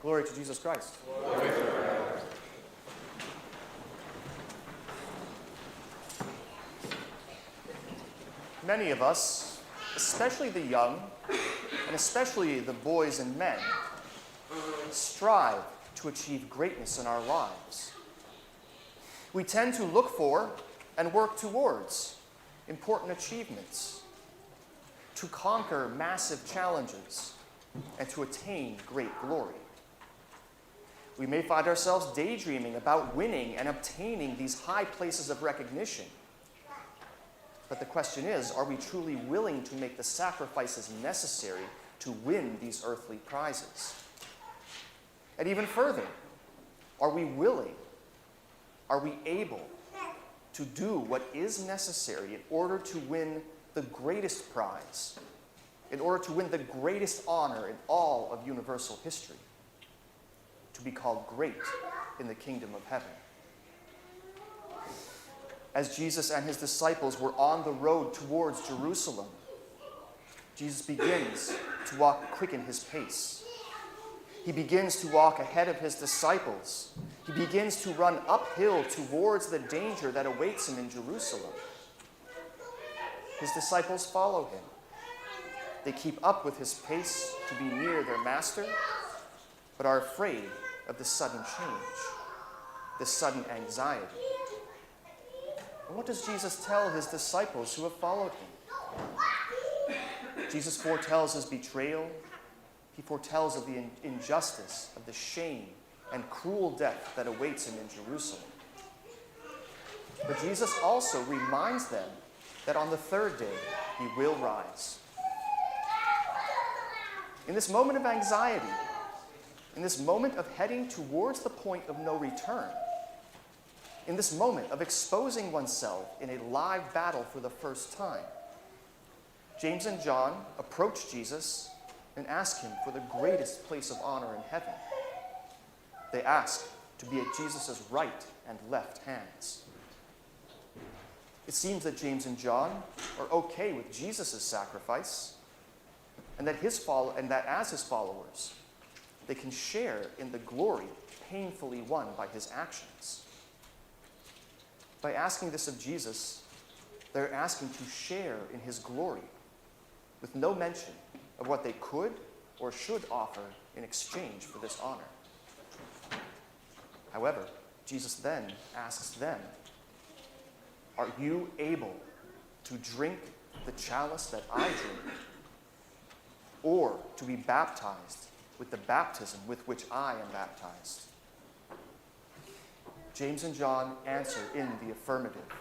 Glory to Jesus Christ. Many of us, especially the young, and especially the boys and men, strive to achieve greatness in our lives. We tend to look for and work towards important achievements, to conquer massive challenges, and to attain great glory. We may find ourselves daydreaming about winning and obtaining these high places of recognition. But the question is, are we truly willing to make the sacrifices necessary to win these earthly prizes? And even further, are we willing, are we able to do what is necessary in order to win the greatest prize, in order to win the greatest honor in all of universal history, to be called great in the kingdom of heaven? As Jesus and his disciples were on the road towards Jerusalem, Jesus begins to quicken his pace. He begins to walk ahead of his disciples. He begins to run uphill towards the danger that awaits him in Jerusalem. His disciples follow him. They keep up with his pace to be near their master, but are afraid of the sudden change, the sudden anxiety. And what does Jesus tell his disciples who have followed him? Jesus foretells his betrayal. He foretells of the injustice, of the shame and cruel death that awaits him in Jerusalem. But Jesus also reminds them that on the third day he will rise. In this moment of anxiety, in this moment of heading towards the point of no return, in this moment of exposing oneself in a live battle for the first time, James and John approach Jesus and ask him for the greatest place of honor in heaven. They ask to be at Jesus' right and left hands. It seems that James and John are okay with Jesus' sacrifice, and that as his followers, they can share in the glory painfully won by his actions. By asking this of Jesus, they're asking to share in his glory, with no mention of what they could or should offer in exchange for this honor. However, Jesus then asks them, "Are you able to drink the chalice that I drink, or to be baptized with the baptism with which I am baptized?" James and John answer in the affirmative.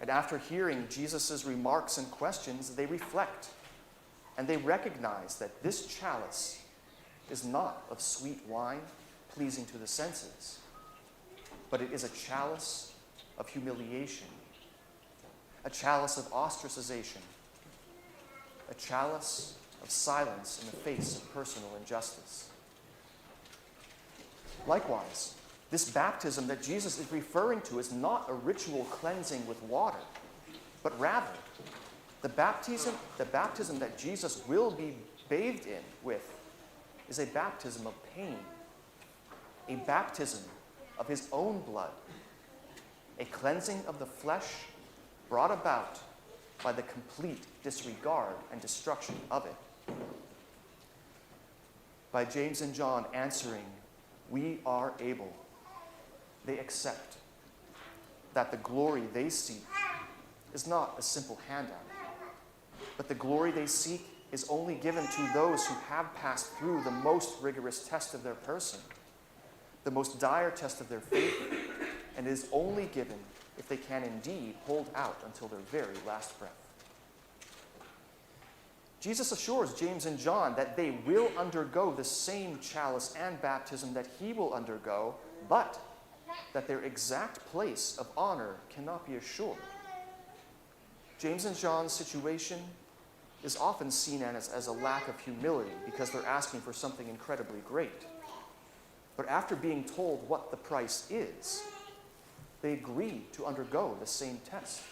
And after hearing Jesus' remarks and questions, they reflect, and they recognize that this chalice is not of sweet wine pleasing to the senses, but it is a chalice of humiliation, a chalice of ostracization, a chalice of silence in the face of personal injustice. Likewise, this baptism that Jesus is referring to is not a ritual cleansing with water, but rather the baptism that Jesus will be bathed in with is a baptism of pain, a baptism of his own blood, a cleansing of the flesh brought about by the complete disregard and destruction of it. By James and John answering, "We are able," they accept that the glory they seek is not a simple handout, but the glory they seek is only given to those who have passed through the most rigorous test of their person, the most dire test of their faith, and is only given if they can indeed hold out until their very last breath. Jesus assures James and John that they will undergo the same chalice and baptism that he will undergo, but that their exact place of honor cannot be assured. James and John's situation is often seen as a lack of humility because they're asking for something incredibly great. But after being told what the price is, they agree to undergo the same test.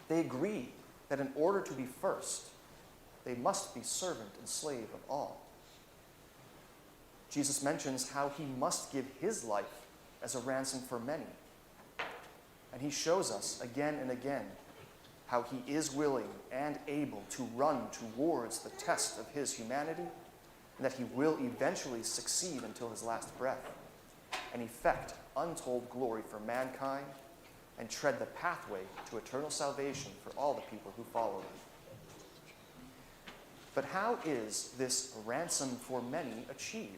They agree that in order to be first, they must be servant and slave of all. Jesus mentions how he must give his life as a ransom for many. And he shows us again and again how he is willing and able to run towards the test of his humanity, and that he will eventually succeed until his last breath and effect untold glory for mankind and tread the pathway to eternal salvation for all the people who follow him. But how is this ransom for many achieved?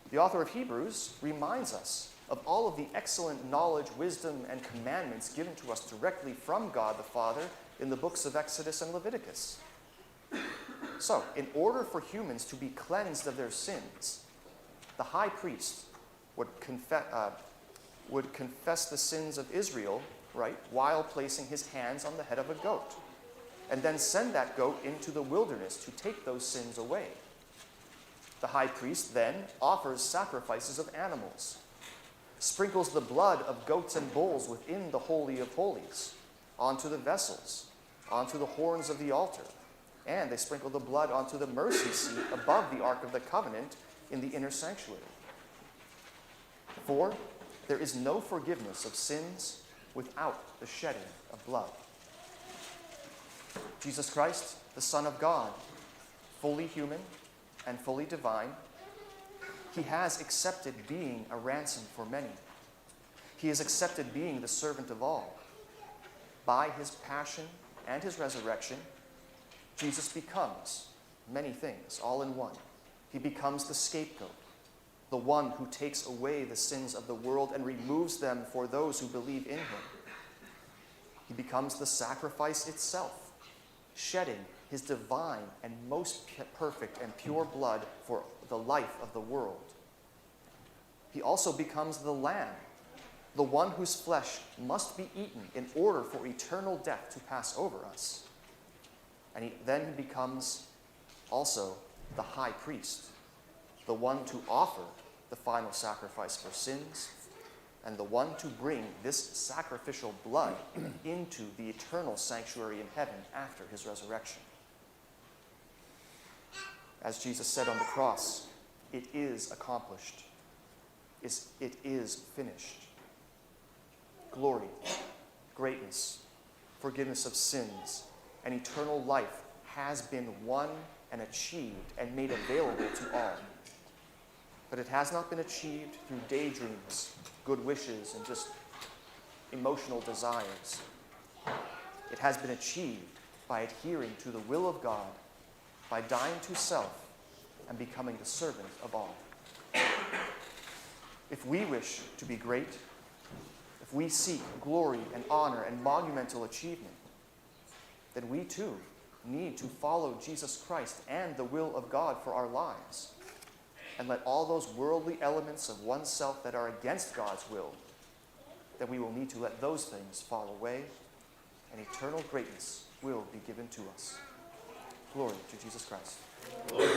The author of Hebrews reminds us of all of the excellent knowledge, wisdom, and commandments given to us directly from God the Father in the books of Exodus and Leviticus. So, in order for humans to be cleansed of their sins, the high priest would confess the sins of Israel, right, while placing his hands on the head of a goat, and then send that goat into the wilderness to take those sins away. The high priest then offers sacrifices of animals, sprinkles the blood of goats and bulls within the Holy of Holies, onto the vessels, onto the horns of the altar, and they sprinkle the blood onto the mercy seat above the Ark of the Covenant in the inner sanctuary. For there is no forgiveness of sins without the shedding of blood. Jesus Christ, the Son of God, fully human and fully divine, he has accepted being a ransom for many. He has accepted being the servant of all. By his passion and his resurrection, Jesus becomes many things, all in one. He becomes the scapegoat, the one who takes away the sins of the world and removes them for those who believe in him. He becomes the sacrifice itself, shedding his divine and most perfect and pure blood for the life of the world. He also becomes the Lamb, the one whose flesh must be eaten in order for eternal death to pass over us. And he then becomes also the high priest, the one to offer the final sacrifice for sins, and the one to bring this sacrificial blood into the eternal sanctuary in heaven after his resurrection. As Jesus said on the cross, it is accomplished. It is finished. Glory, greatness, forgiveness of sins, and eternal life has been won and achieved and made available to all. But it has not been achieved through daydreams, good wishes, and just emotional desires. It has been achieved by adhering to the will of God, by dying to self and becoming the servant of all. If we wish to be great, if we seek glory and honor and monumental achievement, then we too need to follow Jesus Christ and the will of God for our lives, and let all those worldly elements of oneself that are against God's will, then we will need to let those things fall away, and eternal greatness will be given to us. Glory to Jesus Christ. Glory.